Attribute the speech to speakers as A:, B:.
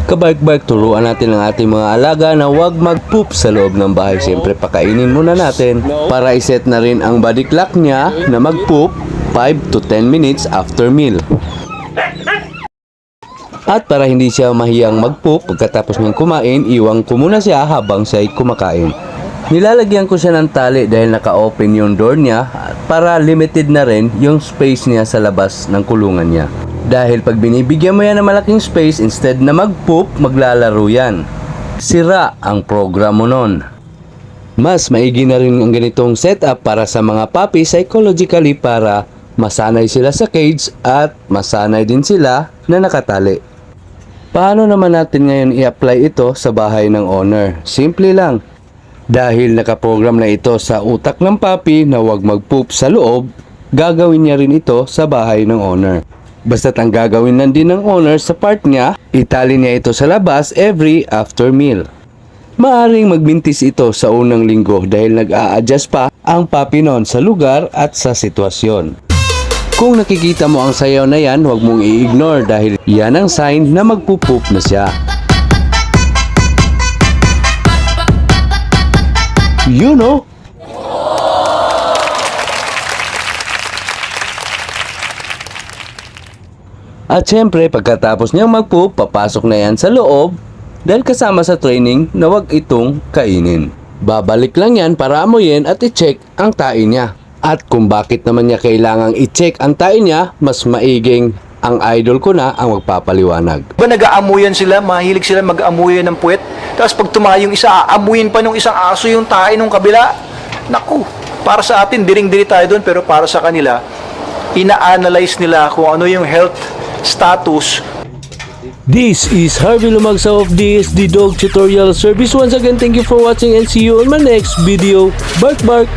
A: Kabark-bark, turuan natin ang ating mga alaga na huwag mag-poop sa loob ng bahay. Siyempre, pakainin muna natin para iset na rin ang body clock niya na mag-poop 5 to 10 minutes after meal. At para hindi siya mahiyang mag-poop pagkatapos niyang kumain, iwang ko muna siya habang siya'y kumakain. Nilalagyan ko siya ng tali dahil naka-open yung door niya para limited na rin yung space niya sa labas ng kulungan niya. Dahil pag binibigyan mo yan ng malaking space, instead na mag-poop, maglalaro yan. Sira ang program mo nun. Mas maigi na rin ang ganitong setup para sa mga puppy psychologically para masanay sila sa cage at masanay din sila na nakatali. Paano naman natin ngayon i-apply ito sa bahay ng owner? Simple lang. Dahil nakaprogram na ito sa utak ng puppy na huwag mag-poop sa loob, gagawin niya rin ito sa bahay ng owner. Basta't ang gagawin lang din ng owner sa part niya, itali niya ito sa labas every after meal. Maaring magbintis ito sa unang linggo dahil nag-a-adjust pa ang puppy noon sa lugar at sa sitwasyon. Kung nakikita mo ang sayaw na yan, huwag mong i-ignore dahil yan ang sign na magpupoop na siya. You know? At syempre, pagkatapos niyang mag-poop, papasok na yan sa loob dahil kasama sa training na huwag itong kainin. Babalik lang yan para amuyin at i-check ang tae niya. At kung bakit naman niya kailangang i-check ang tae niya, mas maiging ang idol ko na ang magpapaliwanag.
B: Ba nag-aamuyan sila, mahilig sila mag-aamuyan ng puwet. Tapos pag tumayong isa, aamuyin pa nung isang aso yung tae nung kabila. Naku, para sa atin, diring-diri tayo doon, pero para sa kanila, ina-analyze nila kung ano yung health status.
A: This is Harvey Lumagsa of DSD Dog Tutorial Service. Once again, thank you for watching and see you on my next video. Bark bark!